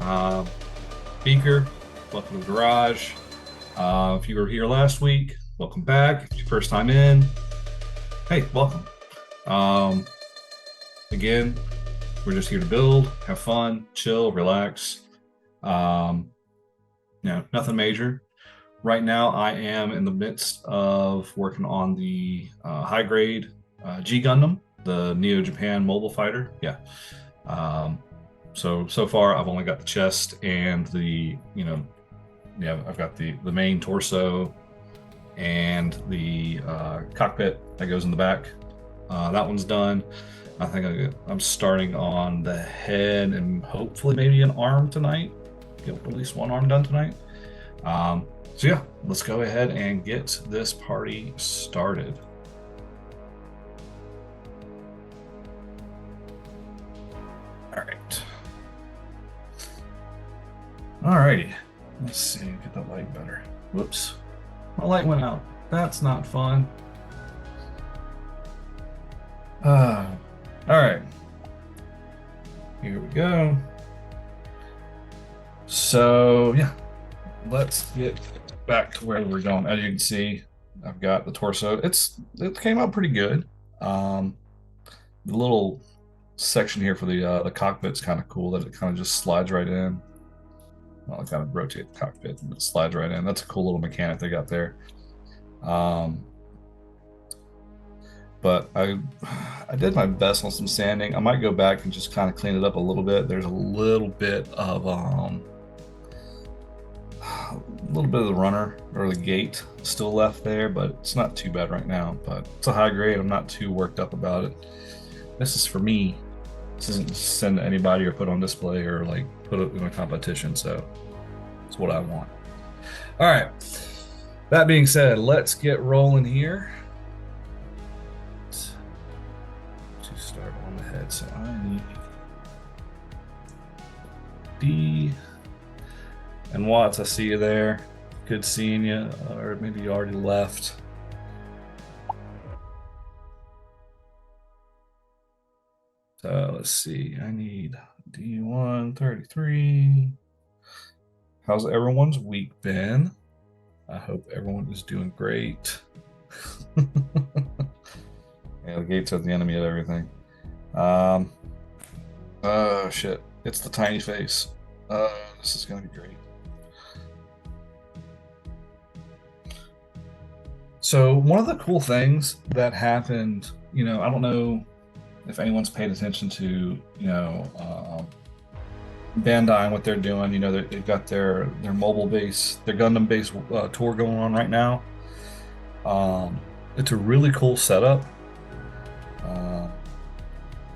Uh, Beaker, welcome to the garage. If you were here last week, welcome back. If it's your first time in, hey, welcome. Um, Again, we're just here to build, have fun, chill, relax. Um, Nothing major. Right now, I am in the midst of working on the high grade G-Gundam, the Neo Japan mobile fighter. Yeah. Um, so far, I've only got the chest and I've got the main torso and the cockpit that goes in the back. That one's done. I think I'm starting on the head and hopefully maybe an arm tonight. Get at least one arm done tonight. So yeah, let's go ahead and get this party started. All right. Alrighty. Let's see, get that light better. Whoops. My light went out. That's not fun. All right. Here we go. So yeah, let's get back to where we're going. As you can see, I've got the torso. It came out pretty good. The little section here for the cockpit's kind of cool that it kind of just slides right in. Well, I kind of rotate the cockpit and it slides right in. That's a cool little mechanic they got there. But I did my best on some sanding. I might go back and just kind of clean it up a little bit. There's a little bit of the runner or the gate still left there, but it's not too bad right now. But it's a high grade. I'm not too worked up about it. This is for me. This isn't to send to anybody or put on display or like put it in a competition. So it's what I want. All right. That being said, let's get rolling here. To start on the head, so I need D. And Watts, I see you there. Good seeing you, or maybe you already left. So let's see. I need D133. How's everyone's week been? I hope everyone is doing great. Yeah, the gates are the enemy of everything. Oh shit. It's the tiny face. This is gonna be great. So one of the cool things that happened, I don't know if anyone's paid attention to, Bandai and what they're doing. They've got their mobile base, their Gundam base tour going on right now. It's a really cool setup.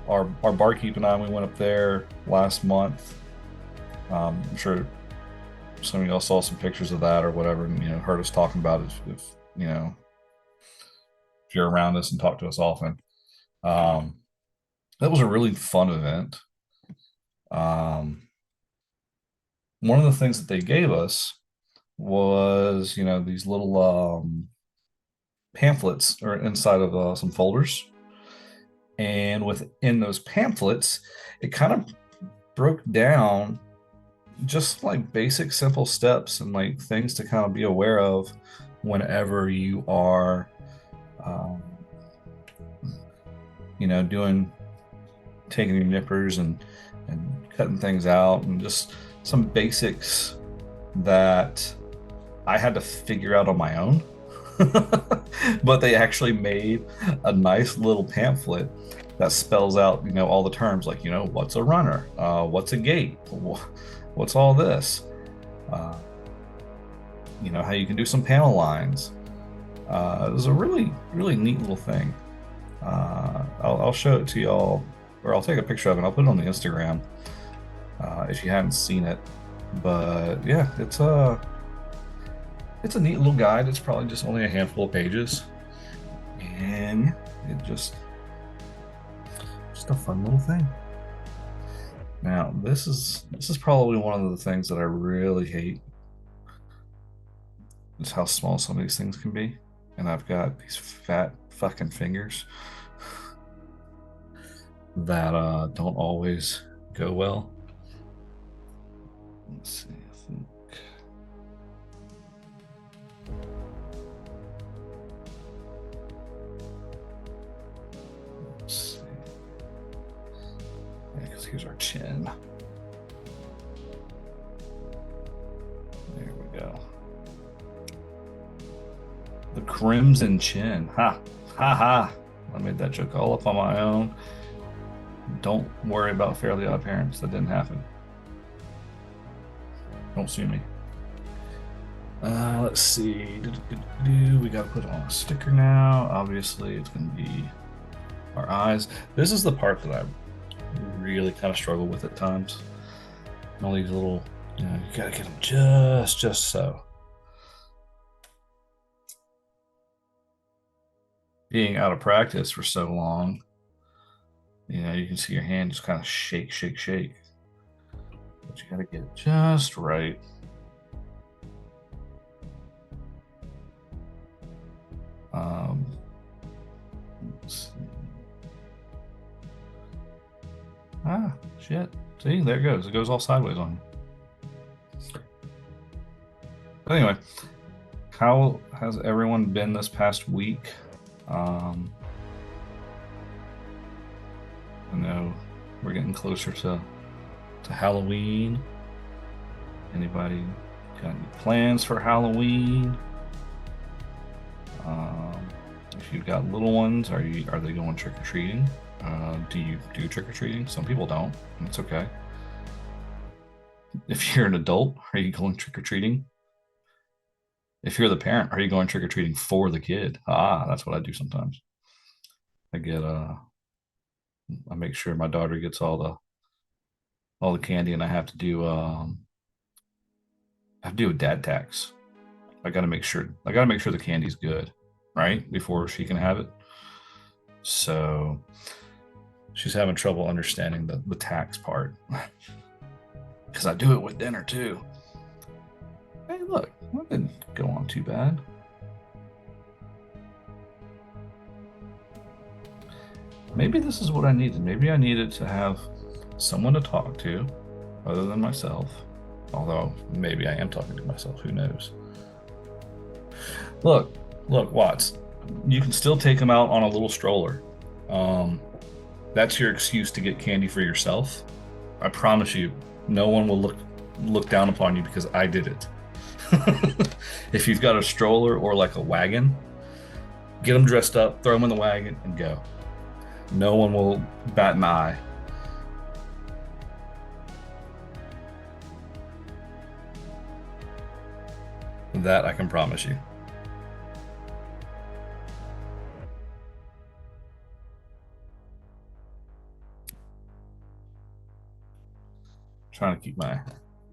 Our barkeep and I, we went up there last month. I'm sure some of y'all saw some pictures of that or whatever, and heard us talking about it. If you're around us and talk to us often, that was a really fun event. One of the things that they gave us was these little pamphlets or inside of some folders, and within those pamphlets it kind of broke down just like basic simple steps and like things to kind of be aware of whenever you are taking your nippers and cutting things out, and just some basics that I had to figure out on my own. But they actually made a nice little pamphlet that spells out all the terms, like what's a runner, what's a gate, what's all this, how you can do some panel lines. It was a really neat little thing. I'll show it to y'all, or I'll take a picture of it and I'll put it on the Instagram if you haven't seen it. But yeah, it's a neat little guide. It's probably just only a handful of pages, and it just a fun little thing. Now, this is probably one of the things that I really hate, is how small some of these things can be. And I've got these fat fucking fingers that don't always go well. Let's see. I think. Let's see. Yeah, because here's our chin. There we go. The crimson chin. Ha ha ha. I made that joke all up on my own. Don't worry about Fairly Odd Parents. That didn't happen. Don't sue me. Let's see. We got to put on a sticker now. Obviously, it's going to be our eyes. This is the part that I really kind of struggle with at times. All these little, you got to get them just so. Being out of practice for so long, you can see your hand just kind of shake. But you got to get it just right. Let's see. Ah, shit. See, there it goes. It goes all sideways on you. But anyway, how has everyone been this past week? I know we're getting closer to Halloween. Anybody got any plans for Halloween? If you've got little ones, are they going trick-or-treating? Do you do trick-or-treating? Some people don't, and it's okay. If you're an adult, are you going trick-or-treating? If you're the parent, are you going trick-or-treating for the kid? That's what I do sometimes. I make sure my daughter gets all the candy, and I have to do a dad tax. I gotta make sure the candy's good, right? Before she can have it. So she's having trouble understanding the tax part. Because I do it with dinner too. Hey, look, that didn't go on too bad. Maybe this is what I needed. Maybe I needed to have someone to talk to other than myself. Although maybe I am talking to myself, who knows? Look, Watts, you can still take them out on a little stroller. That's your excuse to get candy for yourself. I promise you, no one will look down upon you because I did it. If you've got a stroller or like a wagon, get them dressed up, throw them in the wagon, and go. No one will bat an eye. That I can promise you. Trying to keep my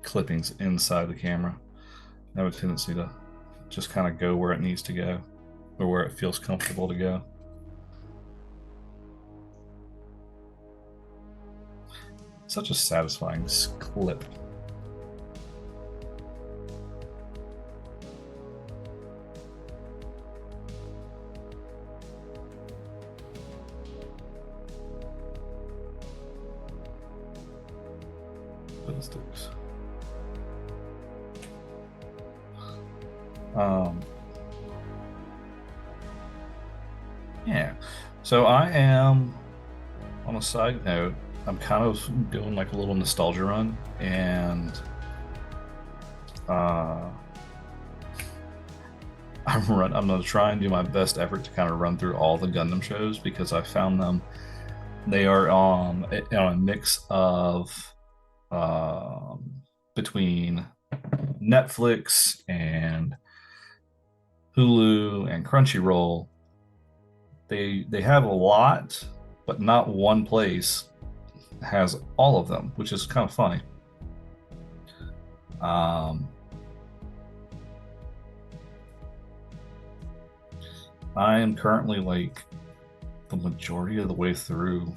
clippings inside the camera. I have a tendency to just kind of go where it needs to go or where it feels comfortable to go. Such a satisfying clip. Sticks. Yeah. So I am, on a side note, I'm kind of doing like a little nostalgia run, and I'm going to try and do my best effort to kind of run through all the Gundam shows because I found them. They are on a mix of between Netflix and Hulu and Crunchyroll. They have a lot, but not one place has all of them, which is kind of funny. I am currently like the majority of the way through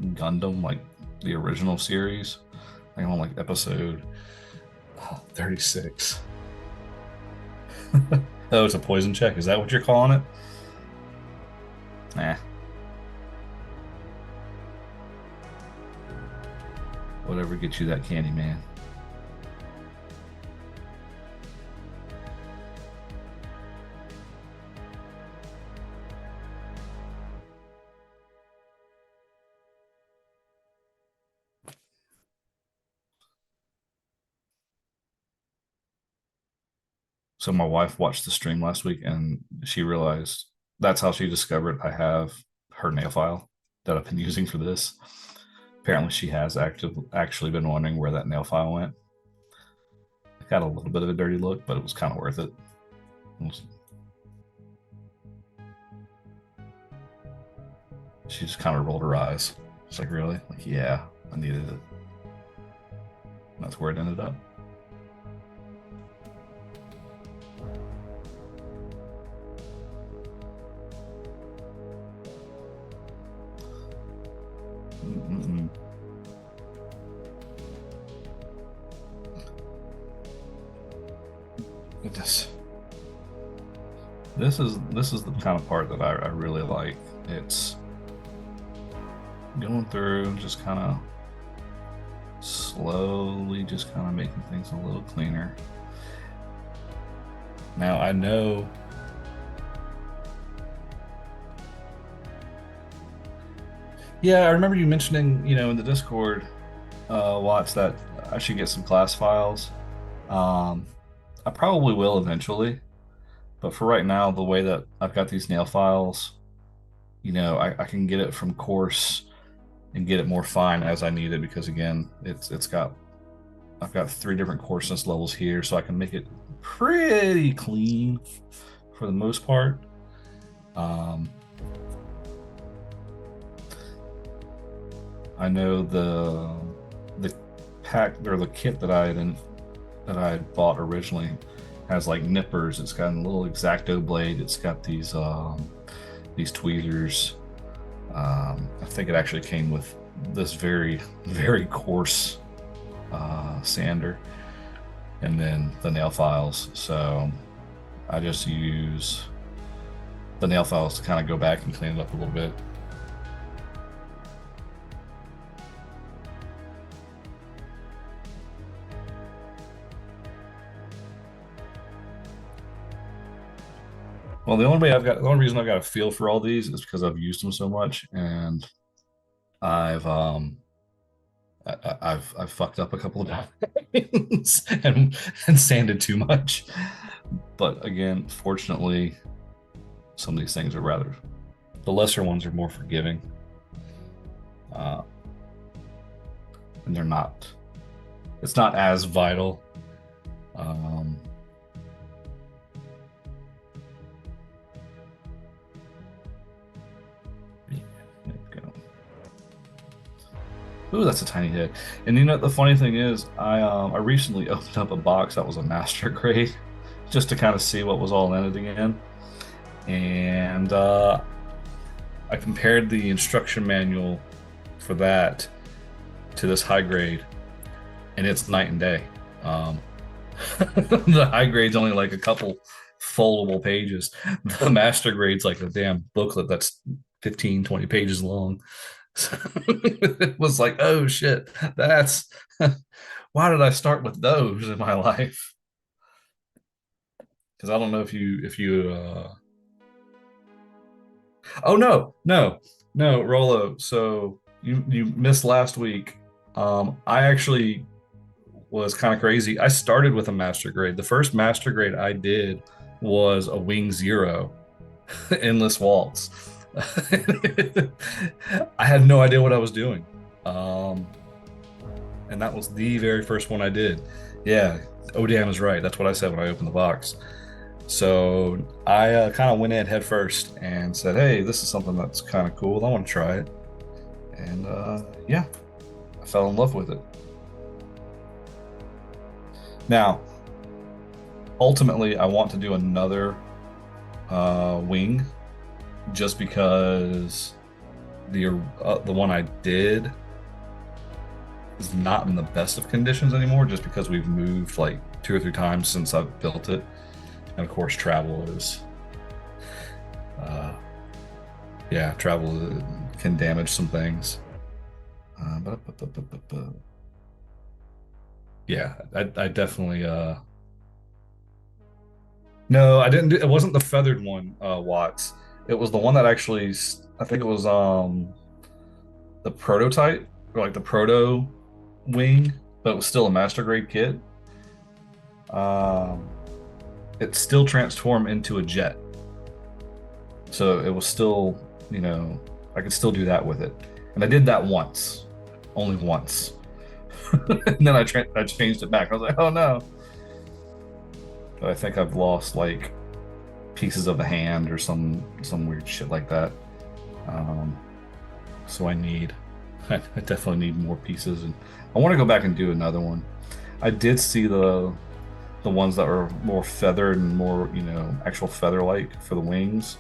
Gundam, like the original series. I'm on like episode 36. Oh, it's a poison check. Is that what you're calling it? Nah. Whatever gets you that candy, man. So my wife watched the stream last week and she realized that's how she discovered I have her nail file that I've been using for this. Apparently, she has actually been wondering where that nail file went. It got a little bit of a dirty look, but it was kind of worth it. She just kind of rolled her eyes. She's like, really? Like, yeah, I needed it. That's where it ended up. Mm-mm. This is the kind of part that I really like. It's going through, just kind of slowly, just kind of making things a little cleaner. Now I know. Yeah, I remember you mentioning, in the Discord, Watts, that I should get some class files. I probably will eventually, but for right now, the way that I've got these nail files, I can get it from course and get it more fine as I need it, because again, I've got 3 different coarseness levels here, so I can make it pretty clean for the most part. I know the pack or the kit that I had bought originally has like nippers. It's got a little X-Acto blade. It's got these tweezers. I think it actually came with this very, very coarse sander, and then the nail files. So I just use the nail files to kind of go back and clean it up a little bit. Well, the only reason I've got a feel for all these is because I've used them so much, and I've I've fucked up a couple of times and sanded too much. But again, fortunately, some of these things are the lesser ones are more forgiving, and it's not as vital. Ooh, that's a tiny hit. And the funny thing is, I recently opened up a box that was a master grade, just to kind of see what was all in it again. And I compared the instruction manual for that to this high grade, and it's night and day. The high grade's only like a couple foldable pages. The master grade's like a damn booklet that's 15, 20 pages long. So it was like, oh shit, that's why did I start with those in my life? Because I don't know if you oh no, Rolo. So you missed last week. I actually was kind of crazy. I started with a master grade. The first master grade I did was a Wing Zero, Endless Waltz. I had no idea what I was doing. And that was the very first one I did. Yeah, Odam is right. That's what I said when I opened the box. So I kind of went in head first and said, hey, this is something that's kind of cool. I want to try it. And yeah, I fell in love with it. Now, ultimately, I want to do another wing, just because the one I did is not in the best of conditions anymore, just because we've moved like 2 or 3 times since I've built it, and of course travel can damage some things. Yeah, I definitely no, I didn't do, it wasn't the feathered one, Watts. It was the one that actually, I think it was the prototype, or like the proto wing, but it was still a master grade kit. it still transformed into a jet. So it was still, I could still do that with it. And I did that once, only once. And then I changed it back. I was like, oh no. But I think I've lost like pieces of the hand or some weird shit like that. So I definitely need more pieces, and I want to go back and do another one. I did see the ones that were more feathered and more, actual feather-like for the wings.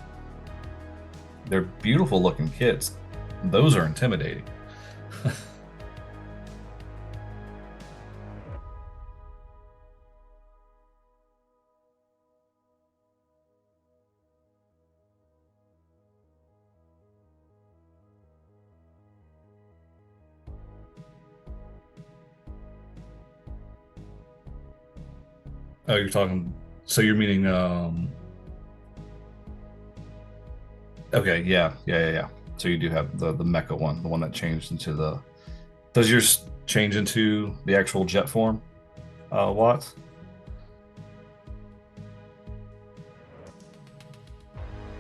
They're beautiful looking kits. Those are intimidating. Oh, you're talking. So you're meaning. Okay, yeah. So you do have the mecha one, the one that changed into the. Does yours change into the actual jet form, Watts?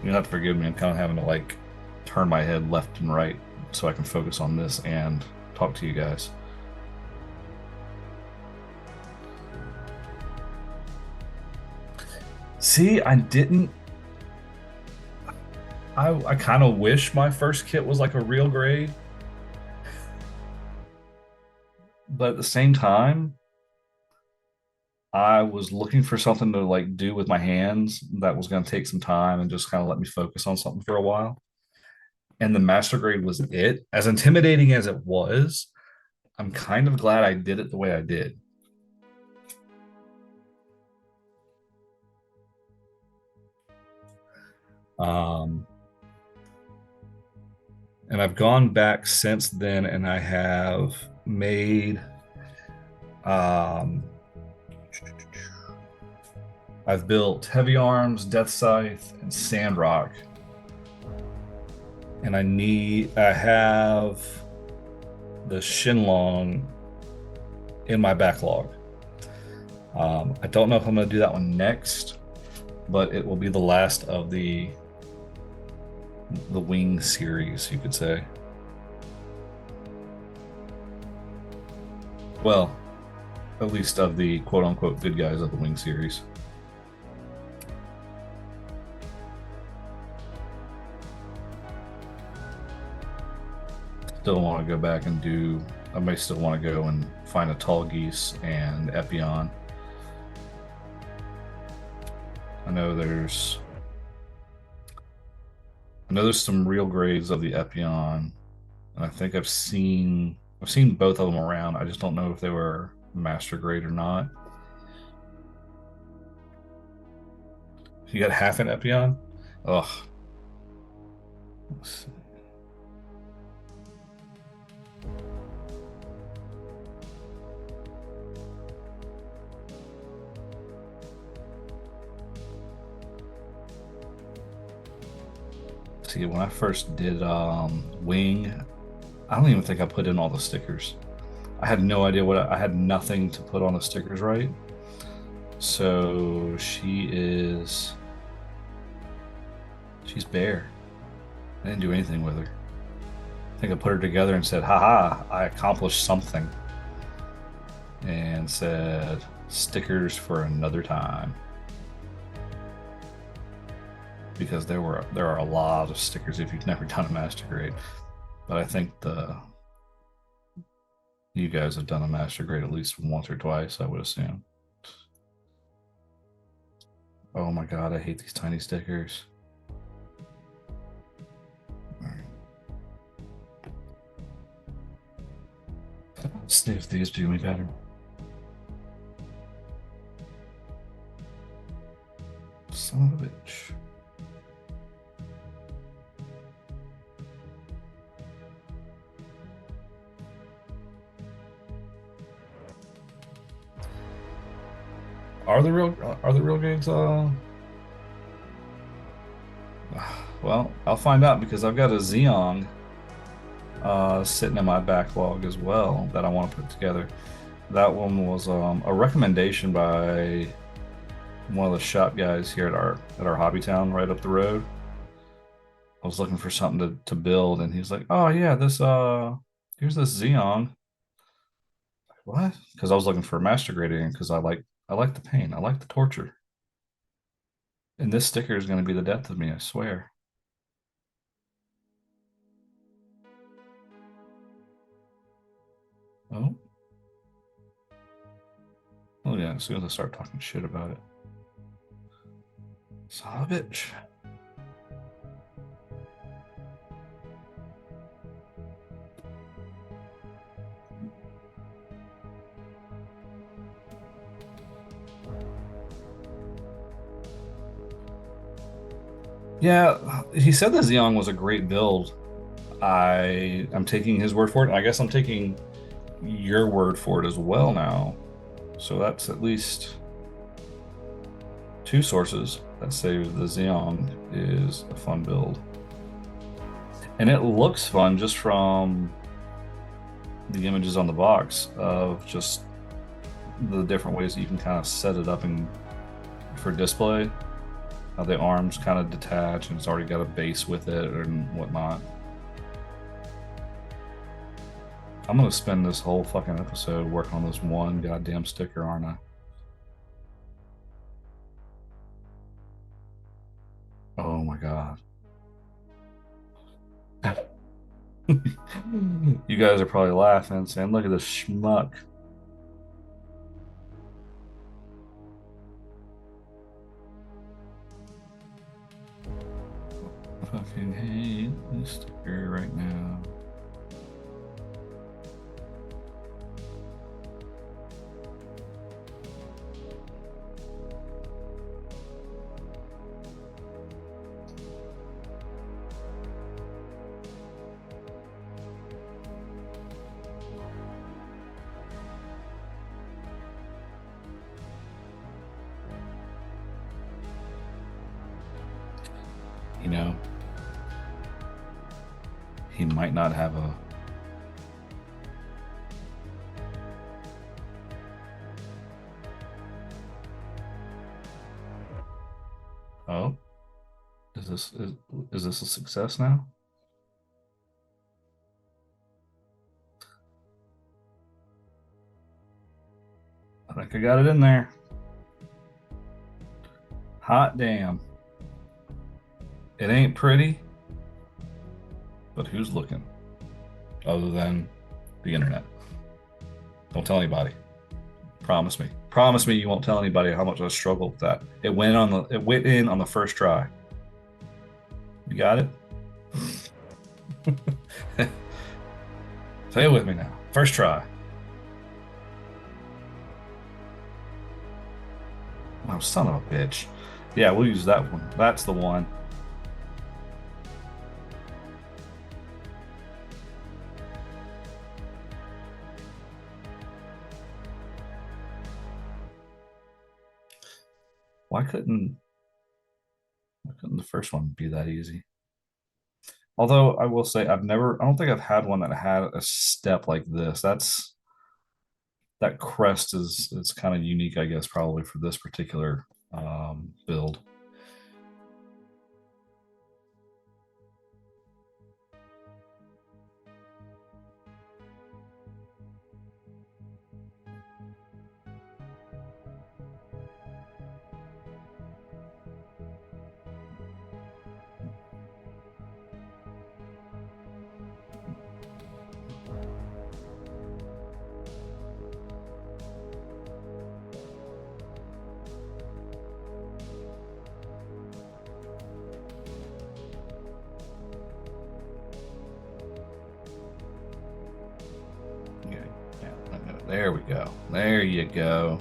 You have to forgive me. I'm kind of having to like turn my head left and right so I can focus on this and talk to you guys. See, I didn't. I kind of wish my first kit was like a real grade, but at the same time, I was looking for something to like do with my hands that was going to take some time and just kind of let me focus on something for a while. And the master grade was it. As intimidating as it was, I'm kind of glad I did it the way I did. Um, and I've gone back since then, and I have made. I've built Heavy Arms, Death Scythe, and Sandrock. And I have the Shinlong in my backlog. I don't know if I'm going to do that one next, but it will be the last of the Wing series, you could say. Well, at least of the quote-unquote good guys of the Wing series. Still want to go back and do. I may still want to go and find a Tall Geese and Epion. I know there's some real grades of the Epion, and I think I've seen both of them around. I just don't know if they were master grade or not. You got half an Epion? Ugh. Let's see. See, when I first did Wing, I don't even think I put in all the stickers. I had no idea I had nothing to put on the stickers, right? So she's bare. I didn't do anything with her. I think I put her together and said, haha, I accomplished something. And said, stickers for another time. Because there are a lot of stickers if you've never done a master grade. But I think you guys have done a master grade at least once or twice, I would assume. Oh my god, I hate these tiny stickers. Let's see if these do me better. Son of a bitch. Are the real games? Well, I'll find out because I've got a Xeon sitting in my backlog as well that I want to put together. That one was a recommendation by one of the shop guys here at our hobby town right up the road. I was looking for something to build, and he's like, "Oh yeah, this here's this Xeon." What? Because I was looking for master grading because I like the pain, I like the torture, and this sticker is going to be the death of me. I swear. Oh, oh yeah. As soon as I start talking shit about it, son of a bitch. Yeah, he said the Xeon was a great build. I'm taking his word for it. I guess I'm taking your word for it as well now. So that's at least two sources that say the Xeon is a fun build. And it looks fun just from the images on the box of just the different ways that you can kind of set it up and for display. How the arms kind of detach and it's already got a base with it and whatnot. I'm gonna spend this whole fucking episode working on this one goddamn sticker, aren't I? Oh my god. You guys are probably laughing, saying, "Look at this schmuck." Fucking hate this sticker right now. You know, he might not have a. Oh, is this a success now? I think I got it in there. Hot damn. It ain't pretty, but who's looking? Other than the internet. Don't tell anybody. Promise me. Promise me you won't tell anybody how much I struggled with that. It went in on the first try. You got it? Say it with me now. First try. Oh, son of a bitch. Yeah, we'll use that one. That's the one. Why couldn't the first one be that easy? Although I will say I don't think I've had one that had a step like this. That crest is kind of unique, I guess, probably for this particular build. Okay, yeah, there we go. There you go.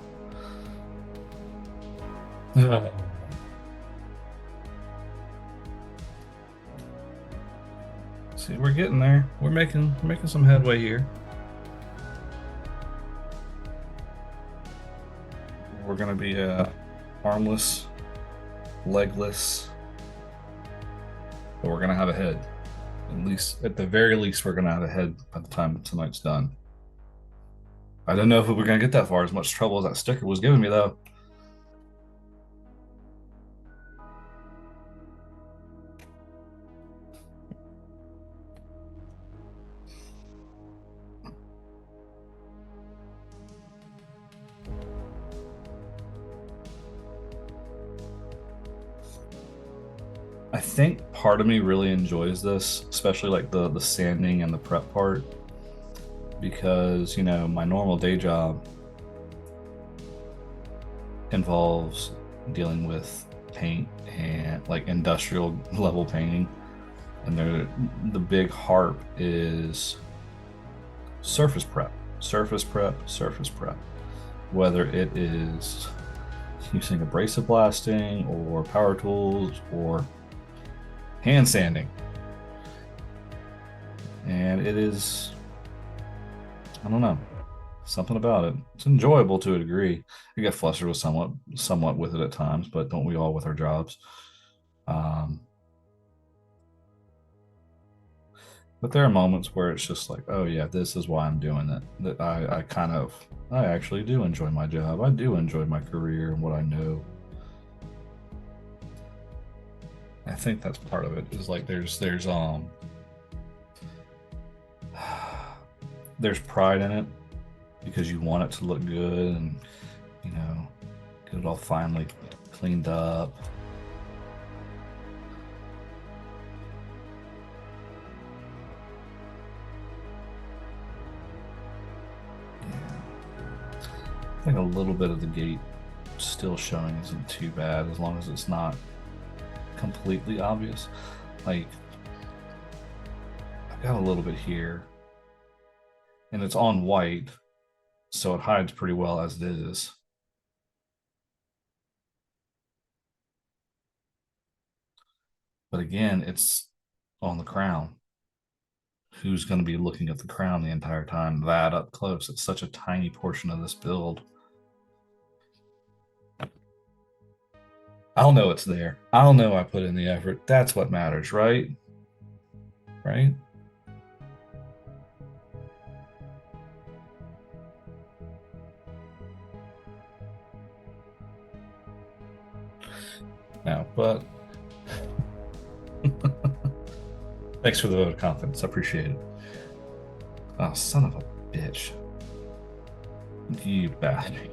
See, we're getting there. We're making some headway here. We're gonna be armless, legless, but we're gonna have a head. At least, at the very least, we're gonna have a head by the time tonight's done. I don't know if we were gonna get that far. As much trouble as that sticker was giving me, though. I think part of me really enjoys this, especially like the sanding and the prep part, because my normal day job involves dealing with paint and like industrial level painting, and the big harp is surface prep, surface prep, surface prep. Whether it is using abrasive blasting or power tools or hand sanding. And it is, I don't know, something about it. It's enjoyable to a degree. I get flustered with somewhat with it at times, but don't we all with our jobs? Um, but there are moments where it's just like, oh yeah, this is why I'm doing it. That I actually do enjoy my job. I do enjoy my career and what I know. I think that's part of it. Is like there's pride in it because you want it to look good and get it all finally cleaned up. I think a little bit of the gate still showing isn't too bad as long as it's not completely obvious. Like, I've got a little bit here and it's on white, so it hides pretty well as it is. But again, it's on the crown. Who's going to be looking at the crown the entire time that up close? It's such a tiny portion of this build. I'll know it's there. I'll know I put in the effort. That's what matters, right? Right? Now, but thanks for the vote of confidence. I appreciate it. Oh, son of a bitch. You bastard.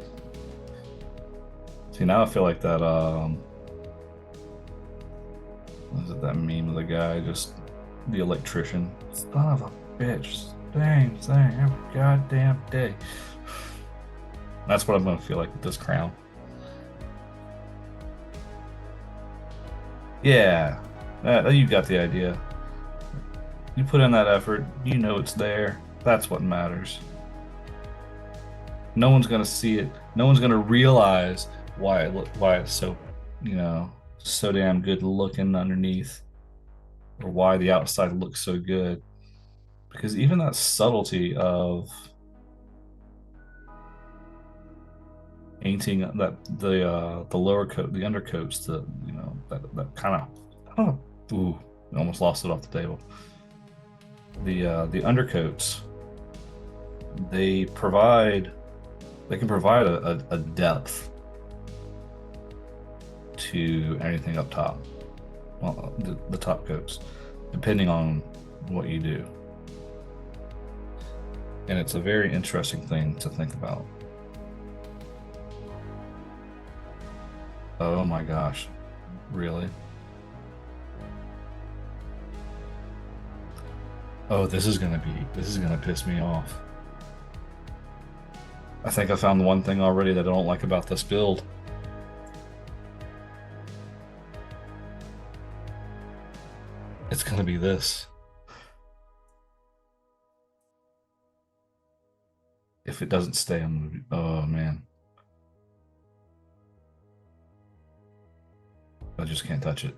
See, now I feel like that, what is it, that meme of the guy, just the electrician? Son of a bitch. Same thing every goddamn day. That's what I'm going to feel like with this crown. Yeah, you got the idea. You put in that effort, you know it's there. That's what matters. No one's gonna see it. No one's gonna realize why it's so, so damn good looking underneath, or why the outside looks so good. Because even that subtlety of painting that the lower coat, the undercoats, that kind of, ooh, almost lost it off the table. The undercoats, they can provide a depth to anything up top. Well, the top coats, depending on what you do. And it's a very interesting thing to think about. Oh my gosh, really? Oh, this is gonna piss me off. I think I found the one thing already that I don't like about this build. It's gonna be this. If it doesn't stay on the, oh man. I just can't touch it.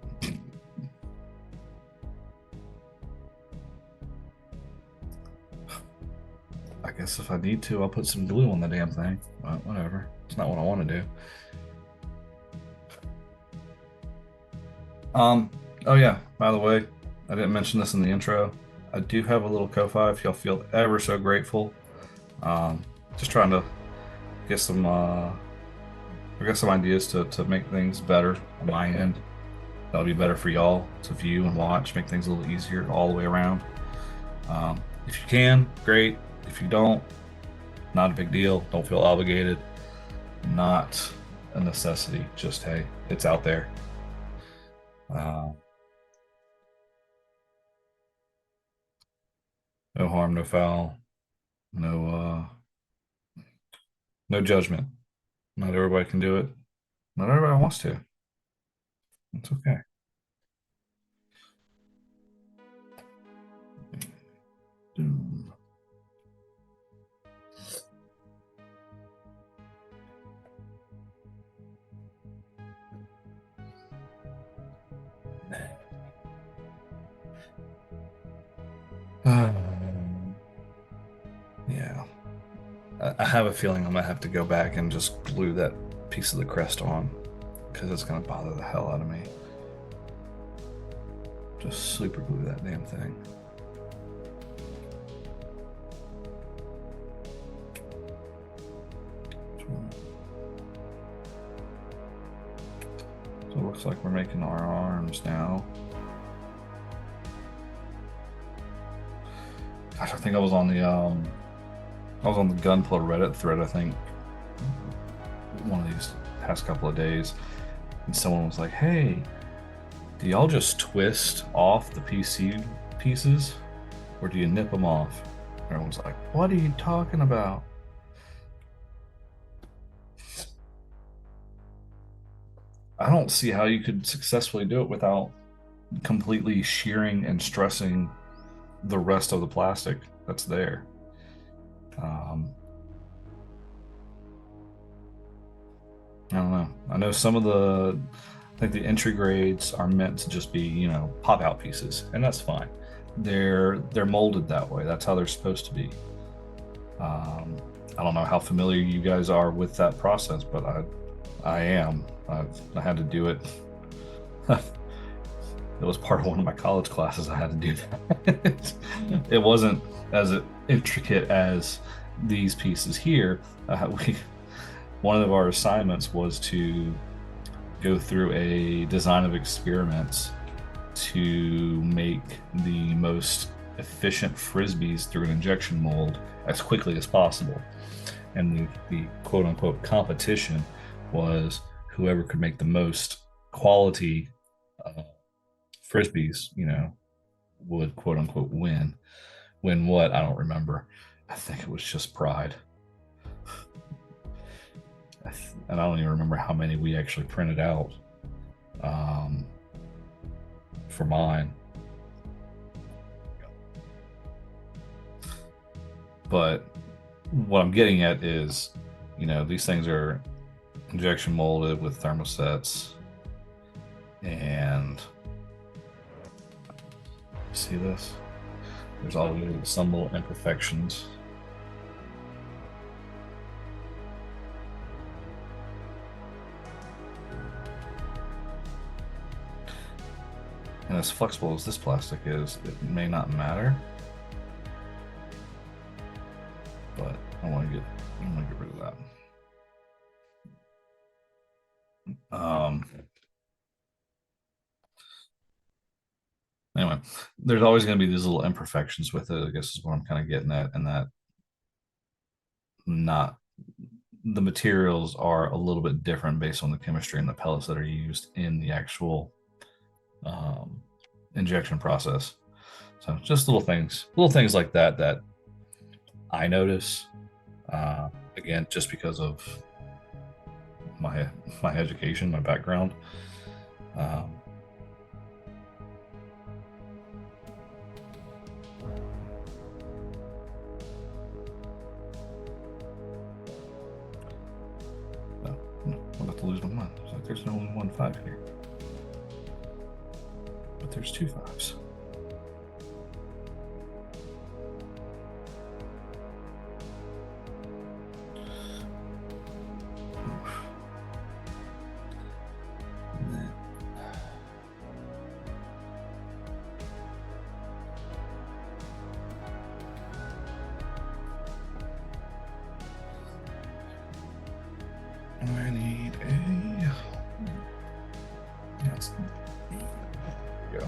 I guess if I need to, I'll put some glue on the damn thing. But whatever. It's not what I want to do. Oh yeah, by the way, I didn't mention this in the intro. I do have a little Ko-Fi if y'all feel ever so grateful. Just trying to get some ideas to make things better on my end. That'll be better for y'all to view and watch, make things a little easier all the way around. If you can, great. If you don't, not a big deal. Don't feel obligated. Not a necessity. Just, hey, it's out there. No harm, no foul, no judgment. Not everybody can do it. Not everybody wants to. It's okay. Yeah. I have a feeling I'm gonna have to go back and just glue that piece of the crest on because it's gonna bother the hell out of me. Just super glue that damn thing. So it looks like we're making our arms now. Gosh, I think I was on the Gunpla Reddit thread, I think, one of these past couple of days, and someone was like, "Hey, do y'all just twist off the PC pieces, or do you nip them off?" And everyone's like, "What are you talking about?" I don't see how you could successfully do it without completely shearing and stressing the rest of the plastic that's there. Um, I don't know. I know some of I think the entry grades are meant to just be, pop out pieces, and that's fine. They're molded that way. That's how they're supposed to be. I don't know how familiar you guys are with that process, but I am. I had to do it. It was part of one of my college classes. I had to do that. It wasn't as intricate as these pieces here. One of our assignments was to go through a design of experiments to make the most efficient frisbees through an injection mold as quickly as possible. And the quote unquote competition was whoever could make the most quality frisbees, would quote unquote win. Win what? I don't remember. I think it was just pride. And I don't even remember how many we actually printed out for mine. But what I'm getting at is, these things are injection molded with thermosets, and see this? There's always some little imperfections. And as flexible as this plastic is, it may not matter. But I want to get rid of that. Anyway, there's always going to be these little imperfections with it, I guess is what I'm kind of getting at, and that not the materials are a little bit different based on the chemistry and the pellets that are used in the actual injection process. So just little things like that I notice. Again, just because of my education, my background. I'm about to lose my mind. It's like there's only 1 5 here, but there's 2 5s. I need a. That's there we go.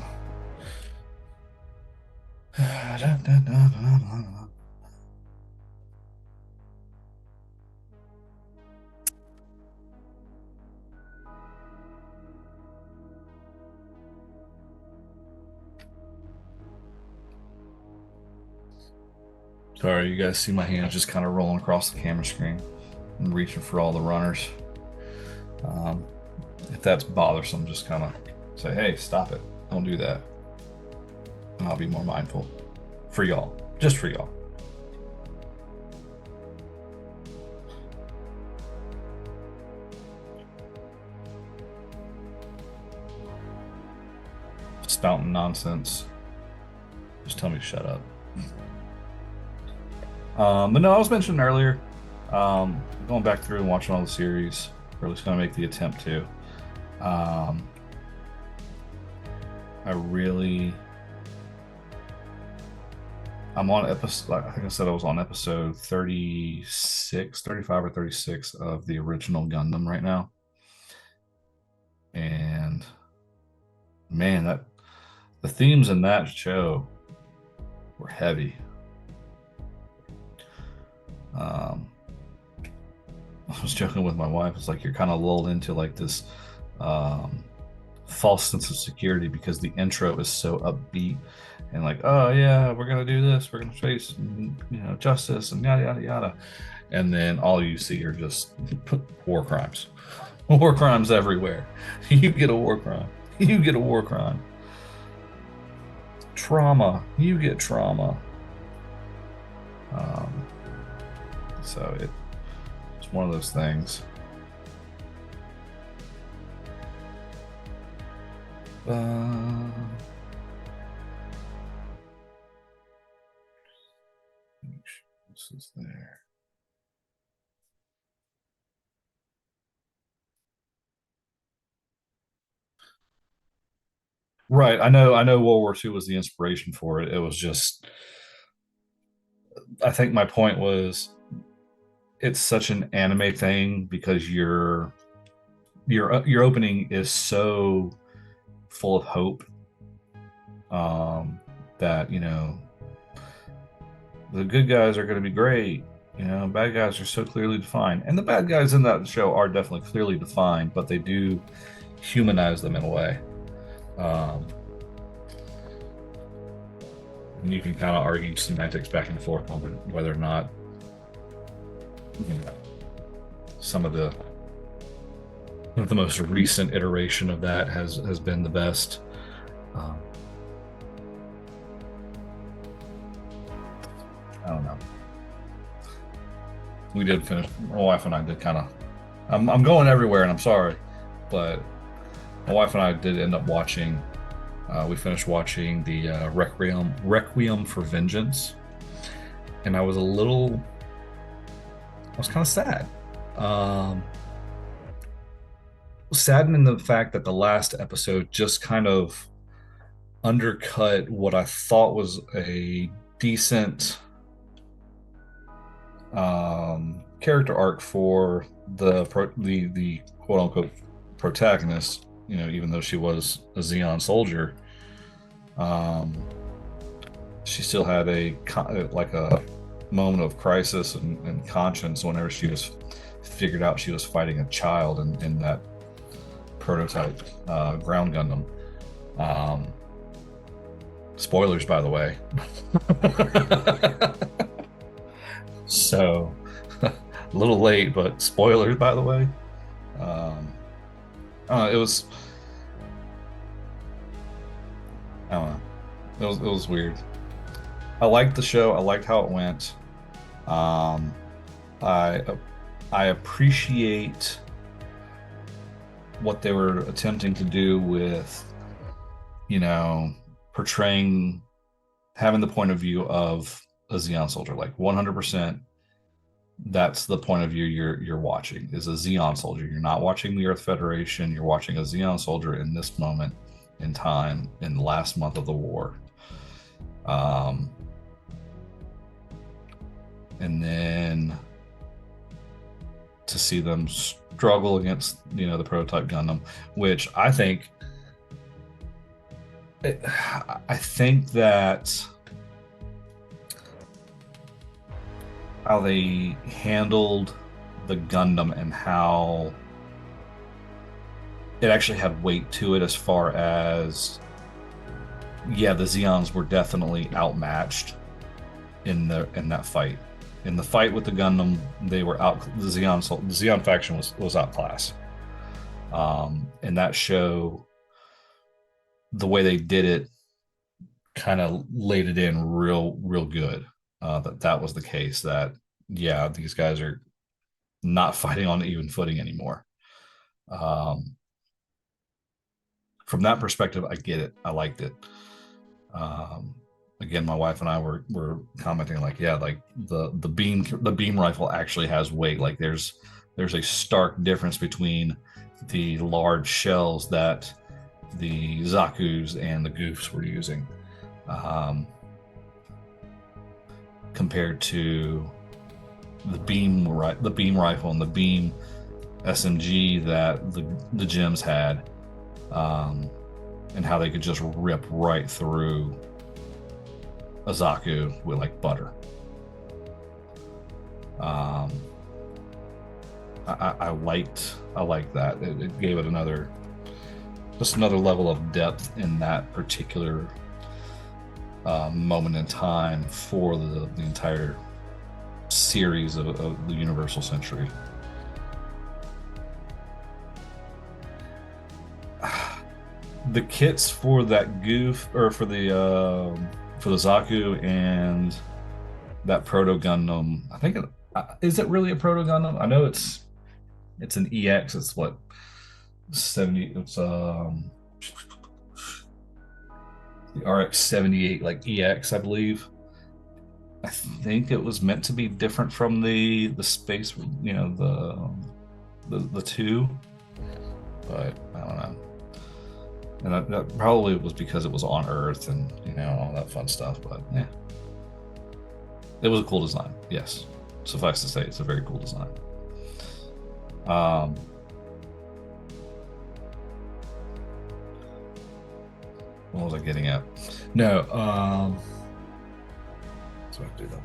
Sorry, you guys see my hands just kind of rolling across the camera screen and reaching for all the runners. Um, if that's bothersome, just kind of say, hey, stop it. Don't do that. And I'll be more mindful for y'all, just for y'all. Spouting nonsense. Just tell me to shut up. But no, I was mentioning earlier, going back through and watching all the series, or at least going to make the attempt to. I'm on episode, I think I said I was on episode 36, 35 or 36 of the original Gundam right now. And man, the themes in that show were heavy. I was joking with my wife. It's like you're kind of lulled into like this false sense of security because the intro is so upbeat and like, oh yeah, we're gonna do this, we're gonna face justice and yada yada yada, and then all you see are just war crimes, war crimes everywhere. You get a war crime, you get a war crime, trauma, you get trauma. So it's one of those things. This is there. Right. I know World War II was the inspiration for it. It was just, I think my point was it's such an anime thing because your opening is so full of hope, that the good guys are going to be great. Bad guys are so clearly defined, and the bad guys in that show are definitely clearly defined, but they do humanize them in a way. And you can kind of argue semantics back and forth on whether or not some of the most recent iteration of that has been the best. I don't know. We did finish. My wife and I did kind of. I'm going everywhere, and I'm sorry, but my wife and I did end up watching. We finished watching the Requiem for Vengeance, and I was kind of sad. Saddened in the fact that the last episode just kind of undercut what I thought was a decent character arc for the quote unquote protagonist. Even though she was a Zeon soldier, she still had a moment of crisis and conscience whenever she was figured out she was fighting a child in that prototype ground Gundam. Spoilers, by the way. So, a little late, but spoilers, by the way. It was. I don't know. It was weird. I liked the show. I liked how it went. I appreciate what they were attempting to do with, portraying, having the point of view of a Zeon soldier, like 100%. That's the point of view you're watching, is a Zeon soldier. You're not watching the Earth Federation. You're watching a Zeon soldier in this moment in time, in the last month of the war. And then to see them struggle against the prototype Gundam, which I think that how they handled the Gundam and how it actually had weight to it, as far as, yeah, the Zeons were definitely outmatched in that fight. In the fight with the Gundam, they were out. The Zeon faction was outclassed. And that show, the way they did it, kind of laid it in real good. That was the case. That yeah, these guys are not fighting on even footing anymore. Um, from that perspective, I get it. I liked it. Um, Again, my wife and I were commenting like, yeah, like the beam rifle actually has weight. Like there's a stark difference between the large shells that the Zaku's and the Goofs were using, compared to the beam rifle and the beam SMG that the Gems had, and how they could just rip right through a Zaku with like butter. I liked that. It gave it another level of depth in that particular moment in time for the entire series of the Universal Century. The kits for that Goof, or for the Zaku and that Proto Gundam, I think is it really a Proto Gundam? I know it's an EX. It's what 70. It's the RX-78, like EX, I believe. I think it was meant to be different from the space, the two, but I don't know. And that probably was because it was on Earth and all that fun stuff. But yeah, it was a cool design. Yes, suffice to say, it's a very cool design. What was I getting at? No. So I do that.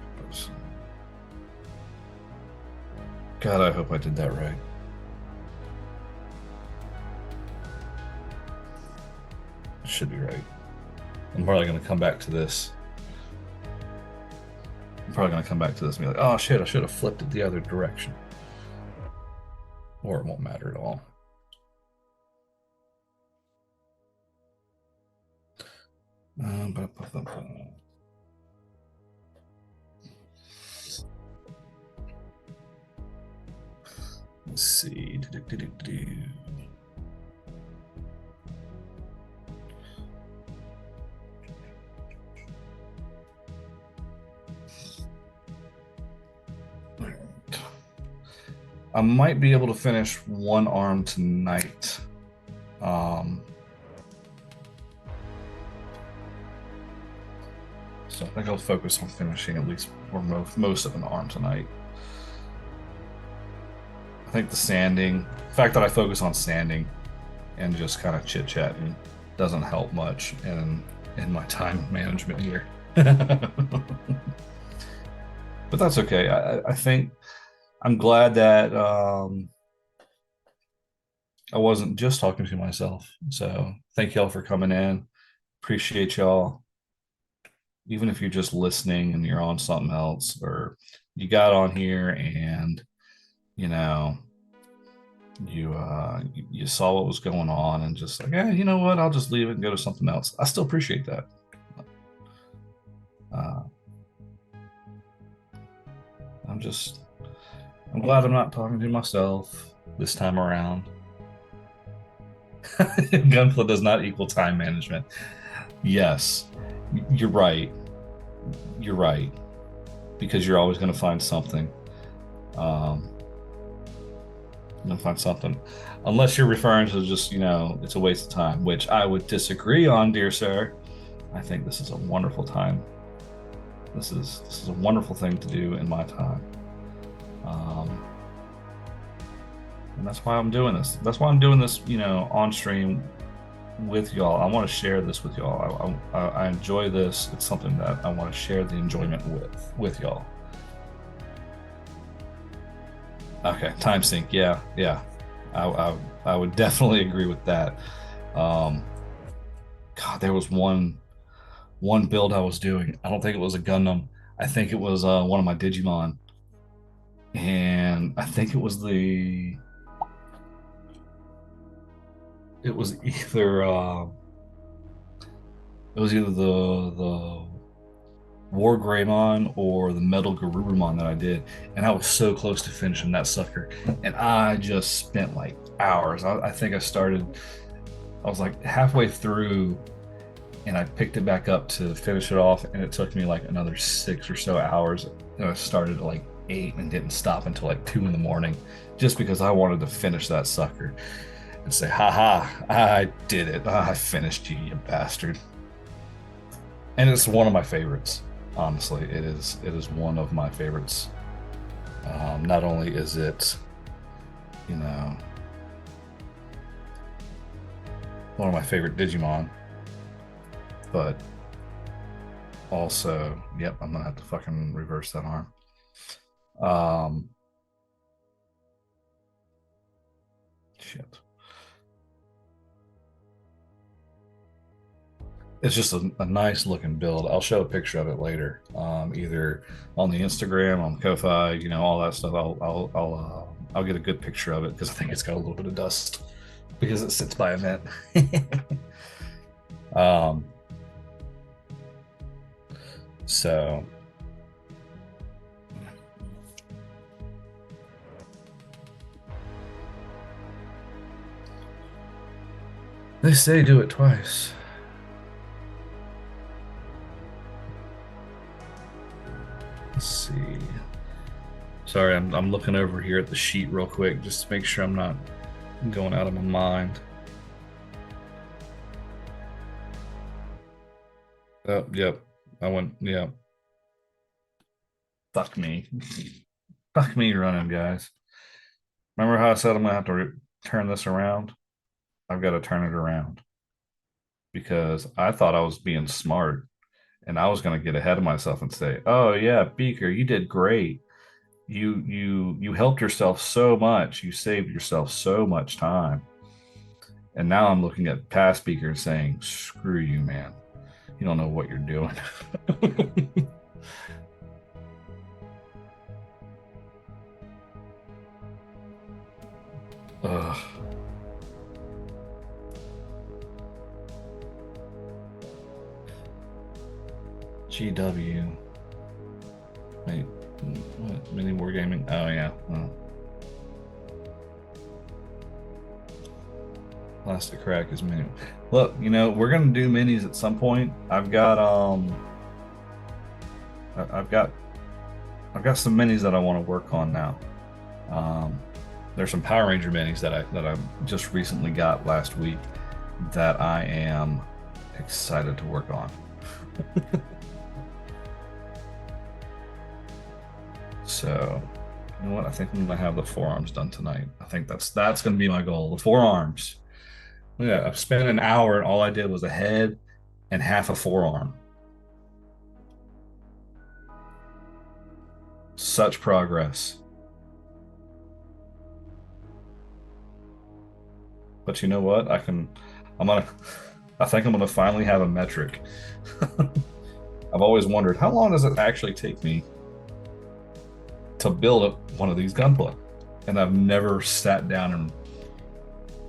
God, I hope I did that right. Should be right. I'm probably going to come back to this. I'm probably going to come back to this and be like, oh shit, I should have flipped it the other direction. Or it won't matter at all. Let's see. I might be able to finish one arm tonight. So I think I'll focus on finishing at least most of an arm tonight. I think the fact that I focus on sanding and just kind of chit-chatting doesn't help much in my time management here. But that's okay. I think I'm glad that I wasn't just talking to myself. So thank y'all for coming in. Appreciate y'all. Even if you're just listening and you're on something else, or you got on here and you saw what was going on and just like, yeah, you know what? I'll just leave it and go to something else. I still appreciate that. I'm glad I'm not talking to myself this time around. Gunplay does not equal time management. Yes, you're right. You're right. Because you're always going to find something. Unless you're referring to just, it's a waste of time, which I would disagree on, dear sir. I think this is a wonderful time. This is a wonderful thing to do in my time. And that's why I'm doing this. That's why I'm doing this, on stream with y'all. I want to share this with y'all. I enjoy this. It's something that I want to share the enjoyment with y'all. Okay, time sync. Yeah. I would definitely agree with that. God, there was one build I was doing. I don't think it was a Gundam. I think it was one of my Digimon, and I think it was either the War Greymon or the Metal Garurumon that I did, and I was so close to finishing that sucker, and I just spent like hours. I think I started. I was like halfway through, and I picked it back up to finish it off, and it took me like another 6 or so hours. And I started at like 8 and didn't stop until like 2 in the morning, just because I wanted to finish that sucker and say, "Ha ha, I did it! I finished you, you bastard!" And it's one of my favorites. Honestly, it is. It is one of my favorites. Not only is it, you know, one of my favorite Digimon, but also, yep, I'm gonna have to fucking reverse that arm. Um, Shit. It's just a nice looking build. I'll show a picture of it later, either on the Instagram, on Ko-fi, all that stuff. I'll get a good picture of it because I think it's got a little bit of dust because it sits by a vent. um, so they say do it twice. Let's see. Sorry, I'm looking over here at the sheet real quick just to make sure I'm not going out of my mind. Oh, yep. I went, yeah. Fuck me. Fuck me running, guys. Remember how I said I'm gonna have to turn this around? I've got to turn it around because I thought I was being smart and I was gonna get ahead of myself and say, "Oh yeah, Beaker, you did great. You helped yourself so much. You saved yourself so much time." And now I'm looking at past Beaker and saying, "Screw you, man. You don't know what you're doing." Ugh. GW. Wait, what? Mini Wargaming? Oh, yeah. Oh. Plastic Crack is mini. Look, we're gonna do minis at some point. I've got some minis that I want to work on now. There's some Power Ranger minis that I just recently got last week that I am excited to work on. So, you know what? I think I'm gonna have the forearms done tonight. I think that's gonna be my goal. The forearms. Yeah, I've spent an hour and all I did was a head and half a forearm. Such progress. But you know what? I think I'm gonna finally have a metric. I've always wondered how long does it actually take me to build up one of these Gunpla? And I've never sat down and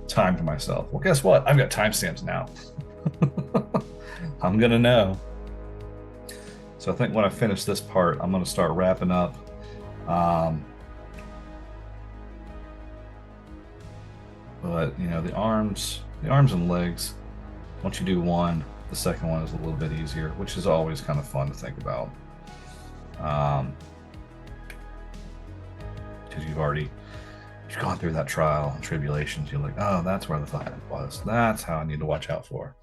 timed myself. Well, guess what? I've got timestamps now. I'm gonna know. So I think when I finish this part, I'm gonna start wrapping up. But the arms and legs, once you do one, the second one is a little bit easier, which is always kind of fun to think about. Because you've gone through that trial and tribulations. You're like, oh, that's where the fuck it was. That's how I need to watch out for.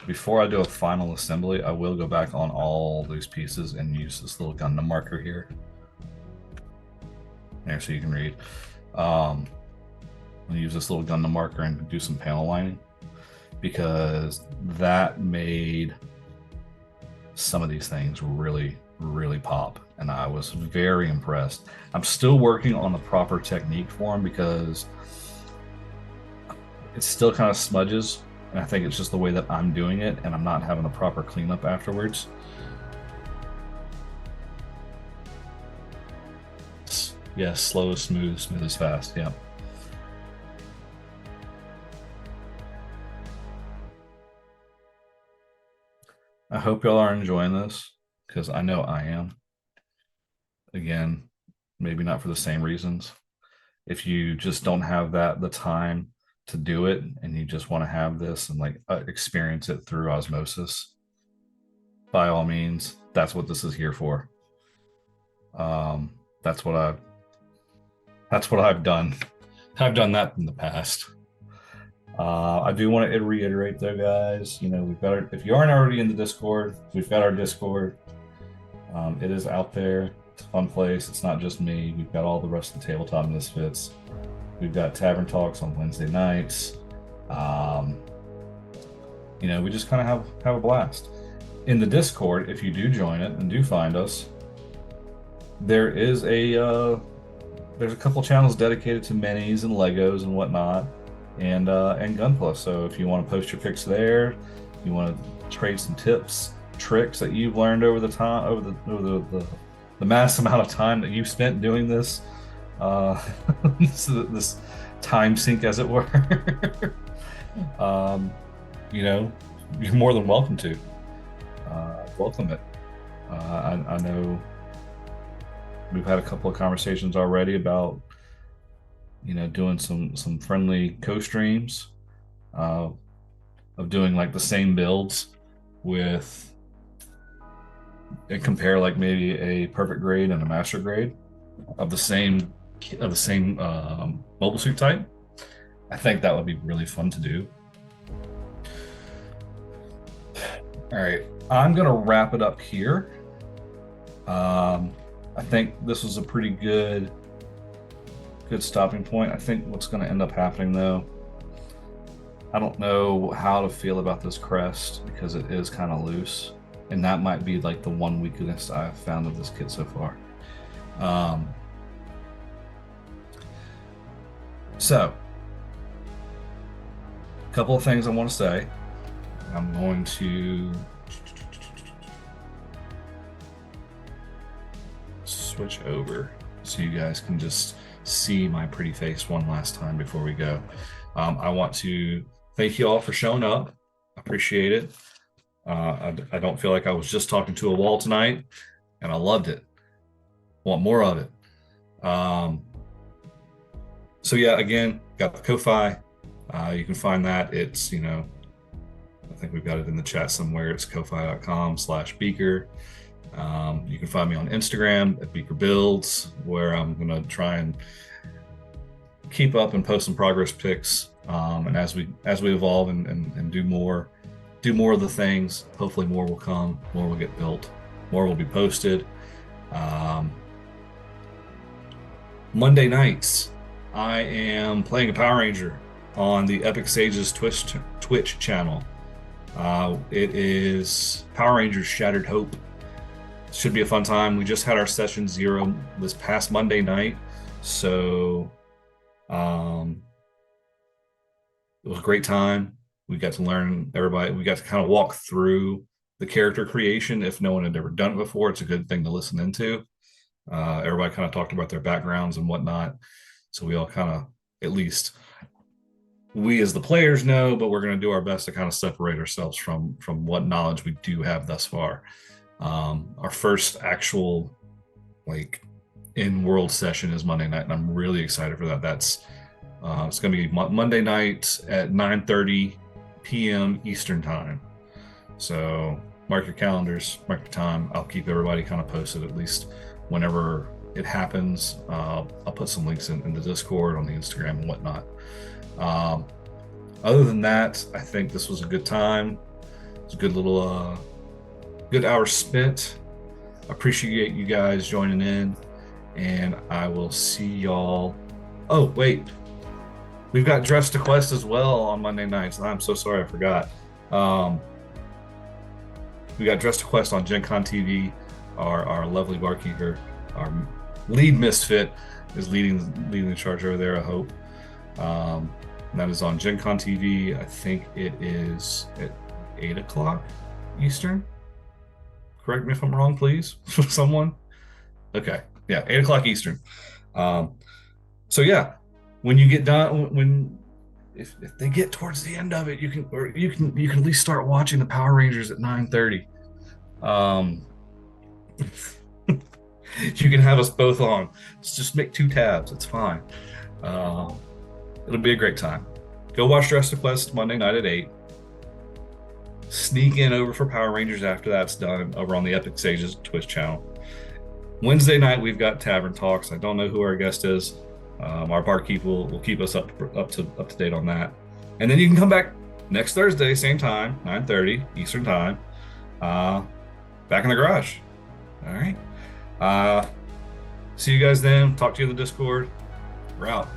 Before I do a final assembly, I will go back on all these pieces and use this little Gundam marker here. There, so you can read. I'm gonna use this little Gundam marker and do some panel lining because that made some of these things really, really pop. and I was very impressed. I'm still working on the proper technique for them because it still kind of smudges, and I think it's just the way that I'm doing it, and I'm not having the proper cleanup afterwards. Yes, slow is smooth, smooth is fast. Yeah. I hope y'all are enjoying this because I know I am. Again, maybe not for the same reasons. If you just don't have the time to do it and you just want to have this and like experience it through osmosis, by all means, that's what this is here for. That's what I've done. I've done that in the past. I do want to reiterate though, guys, we've got if you aren't already in the Discord, we've got our Discord. It is out there. It's a fun place. It's not just me. We've got all the rest of the Tabletop Misfits. We've got Tavern Talks on Wednesday nights. We just kind of have a blast. In the Discord, if you do join it and do find us, there's a couple channels dedicated to minis and Legos and whatnot, and Gunpla. So if you want to post your pics there, you want to trade some tips, tricks that you've learned over the mass amount of time that you've spent doing this, this time sink, as it were. You're more than welcome to welcome it. I know we've had a couple of conversations already about doing some friendly co-streams of doing like the same builds with and compare like maybe a perfect grade and a master grade of the same mobile suit type. I think that would be really fun to do. All right, I'm gonna wrap it up here. I think this was a pretty good stopping point. I think what's going to end up happening though, I don't know how to feel about this crest because it is kind of loose, and that might be like the one weakness I've found of this kit so far. So a couple of things I want to say. I'm going to switch over so you guys can just see my pretty face one last time before we go. I want to thank you all for showing up. I appreciate it. I don't feel like I was just talking to a wall tonight, and I loved it. Want more of it. So yeah, again, got the Ko-Fi. You can find that. It's, I think we've got it in the chat somewhere. It's ko-fi.com/Beaker. You can find me on Instagram at Beaker Builds, where I'm going to try and keep up and post some progress pics. And as we evolve and do more of the things, hopefully more will come, more will get built, more will be posted. Monday nights, I am playing a Power Ranger on the Epic Sages Twitch channel. It is Power Rangers Shattered Hope. Should be a fun time. We just had our session 0 this past Monday night, so it was a great time. We got to learn everybody. We got to kind of walk through the character creation. If no one had ever done it before, it's a good thing to listen into. Everybody kind of talked about their backgrounds and whatnot, so we all kind of, at least we as the players know, but we're going to do our best to kind of separate ourselves from what knowledge we do have thus far. Our first actual in-world session is Monday night, and I'm really excited for that. That's it's going to be Monday night at 9:30 p.m. Eastern time. So mark your calendars, mark your time. I'll keep everybody kind of posted at least whenever it happens. I'll put some links in the Discord, on the Instagram and whatnot. Other than that, I think this was a good time. It's a good little good hour spent. Appreciate you guys joining in, and I will see y'all. Oh wait, we've got Dress to Quest as well on Monday nights. I'm so sorry, I forgot. We got Dress to Quest on Gen Con TV. our lovely barkeeper, our lead misfit, is leading the charge over there. I hope. That is on Gen Con TV. I think it is at 8 o'clock Eastern. Correct me if I'm wrong, please. Someone. Okay. Yeah, 8 o'clock Eastern. So yeah, when you get done, if they get towards the end of it, you can at least start watching the Power Rangers at 9:30. You can have us both on. Just make 2 tabs. It's fine. It'll be a great time. Go watch Dressed Quest Monday night at 8. Sneak in over for Power Rangers after that's done over on the Epic Sages Twitch channel. Wednesday night we've got Tavern Talks. I don't know who our guest is. Our barkeep will keep us up to date on that. And then you can come back next Thursday, same time, 9:30 Eastern time. Back in the garage. All right. See you guys then. Talk to you in the Discord. We're out.